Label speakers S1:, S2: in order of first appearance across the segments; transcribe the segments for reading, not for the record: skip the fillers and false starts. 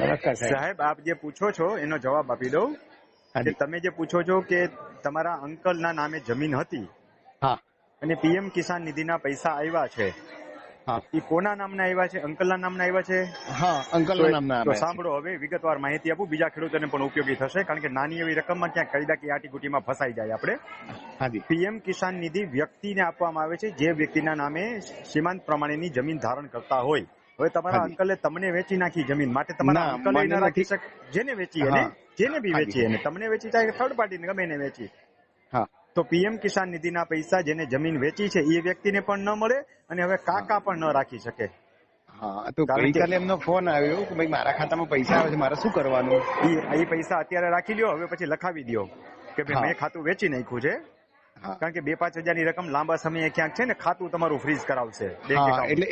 S1: નમસ્કાર
S2: સાહેબ, આપ જે પૂછો છો એનો જવાબ આપી દઉં કે તમે જે પૂછો છો કે તમારા અંકલના નામે જમીન હતી
S1: હા
S2: અને પીએમ કિસાન નિધિના પૈસા આવ્યા છે,
S1: હા
S2: એ કોના નામના આવ્યા છે? અંકલના નામના આવ્યા છે.
S1: હા અંકલના નામના
S2: તો
S1: આવ્યા છે.
S2: સાંભળો, હવે વિગતવાર માહિતી આપું, બીજા ખેડૂતોને પણ ઉપયોગી થશે, કારણ કે નાની એવી રકમમાં ક્યાંક કાયદાકીય આટીગુટીમાં ફસાઈ જાય આપણે.
S1: હાજી
S2: પીએમ કિસાન નિધિ વ્યક્તિને આપવામાં આવે છે જે વ્યક્તિના નામે સીમાંત પ્રમાણેની જમીન ધારણ કરતા હોય. હવે તમારા
S1: હાજી.
S2: અંકલે તમને વેચી નાખી જમીન, માટે તમારા
S1: ના,
S2: અંકલે
S1: મને
S2: ન રાખી
S1: નથી.
S2: શકે. જેને વેચી એને,
S1: હા
S2: જેને બી
S1: હાજી
S2: વેચી એને, તમને વેચી ચાહે થર્ડ પાર્ટીને ગમે એને વેચી,
S1: હા
S2: તો પીએમ કિસાન નિધિના પૈસા જેને જમીન વેચી છે એ વ્યક્તિને પણ ન મળે અને હવે કાકા પણ ન રાખી શકે.
S1: હા તો
S2: કારણ કે
S1: ગઈકાલે એમનો ફોન આવ્યો કે ભાઈ મારા ખાતામાં પૈસા આવે છે, મારે શું કરવાનું?
S2: એ પૈસા અત્યારે રાખી લ્યો, હવે પછી લખાવી દો કે ભાઈ
S1: હા
S2: મેં ખાતું વેચી નાખ્યું છે.
S1: હા
S2: કારણ કે 2-5 હજારની રકમ લાંબા સમયે ક્યાંક છે ને ખાતું તમારું ફ્રીઝ કરાવશે બેંક
S1: હા
S2: એકાઉન્ટ.
S1: એટલે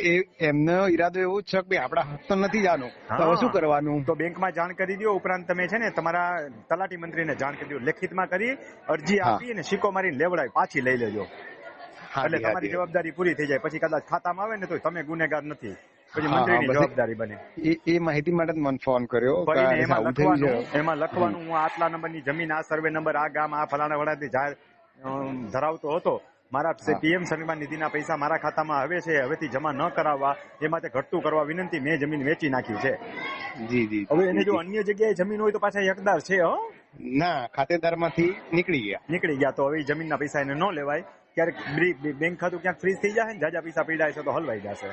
S1: એમનો ઈરાદો એવો જ છે કે ભાઈ આપડા હાથ તો નથી જાનું, તો હવે શું કરવાનું?
S2: તો બેંકમાં જાણ કરી દો. ઉપરાંત તમે છે ને તમારા તલાટી મંત્રીને જાણ કરી દો, લેખિતમાં કરી અરજી
S1: હા
S2: આપી અને સિક્કો મારીને લેવડાવી પાછી લઈ લેજો. એટલે તમારી જવાબદારી પૂરી થઈ જાય. પછી કદાચ ખાતામાં આવે ને તો તમે ગુનેગાર નથી, પછી
S1: હા હા
S2: મંત્રીની
S1: બસ
S2: જવાબદારી બને.
S1: એ માહિતી માટે જ મને ફોન કર્યો કે
S2: કરીને એમાં
S1: આવું થયું છે.
S2: લખવાનું હું આટલા નંબરની જમીન, આ સર્વે નંબર, આ ગામ, આ ફલાણા વડાથી જાહેર ધરાવતો હતો. મારા પીએમ સન્માન નિધિના પૈસા મારા ખાતામાં હવે છે, હવેથી જમા ન કરાવવા, એ માટે ઘટતું કરવા વિનંતી, મેં જમીન વેચી નાખી છે.
S1: જી જી.
S2: હવે એને જો અન્ય જગ્યાએ જમીન હોય તો પાછા હકદાર છે.
S1: ના, ખાતેદારમાંથી નીકળી
S2: ગયા તો હવે જમીનના પૈસા એને ન લેવાય. ક્યારેક બેંક ખાતું ક્યાંક ફ્રીઝ થઈ જાય ને, જાજા પૈસા પીડાય છે તો હલવાઈ જશે.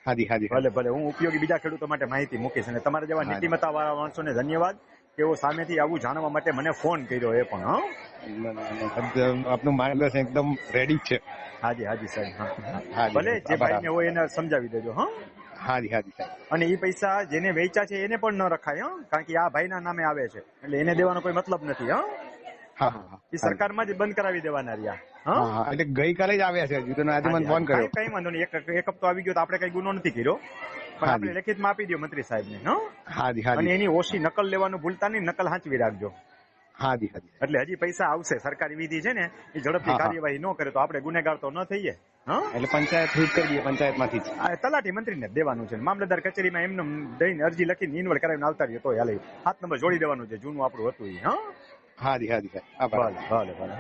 S1: હાજી હાજી.
S2: ભલે ભલે, હું ઉપયોગી બીજા ખેડૂતો માટે માહિતી મૂકીશ. અને તમારા જેવા નીતિમત્તા વાળા માણસોને ધન્યવાદ કે એવો સામેથી આવું જાણવા માટે મને ફોન કર્યો. એ પણ
S1: આપનું માર્ગદર્શન એકદમ રેડી છે.
S2: હાજી હાજી સાહેબ.
S1: હા
S2: ભલે, જે ભાઈને હોય એને સમજાવી દેજો.
S1: હાજી હાજી સાહેબ.
S2: અને એ પૈસા જેને વેચ્યા છે એને પણ ન રખાય, કારણ કે આ ભાઈના નામે આવે છે એટલે એને દેવાનો કોઈ મતલબ નથી.
S1: હા હા,
S2: એ સરકારમાં જ બંધ કરાવી દેવાના રહ્યા.
S1: હા, એટલે ગઈકાલે જ આવ્યા છે. હજુ તો આજે મને ફોન કર્યો.
S2: કઈ વાંધો નહીં, એક હપ્તો આવી ગયો તો આપણે કઈ ગુનો નથી કર્યો, પણ આપણે લેખિતમાં આપી દો મંત્રી સાહેબને.
S1: હાજી હાજી.
S2: અને એની ઓછી નકલ લેવાનું ભૂલતા નહીં, નકલ હાંચવી રાખજો.
S1: હાજી હાજી.
S2: એટલે હજી પૈસા આવશે. સરકારી વિધિ છે ને, એ ઝડપથી કાર્યવાહી ન કરે તો આપણે ગુનેગાર તો ન થઈએ.
S1: એટલે પંચાયત થ્રુ કરી દઈએ, પંચાયતમાંથી જ.
S2: તલાટી મંત્રીને દેવાનું છે. મામલતદાર કચેરીમાં એમને દઈને અરજી લખીને ઇન્વોલ્વ કરાવીને આવતા રહીએ તો હાલે. 7 નંબર જોડી દેવાનું છે, જૂનું આપણું હતું એ.
S1: હાજી હાજી સાહેબ.
S2: ભલે ભલે ભલે.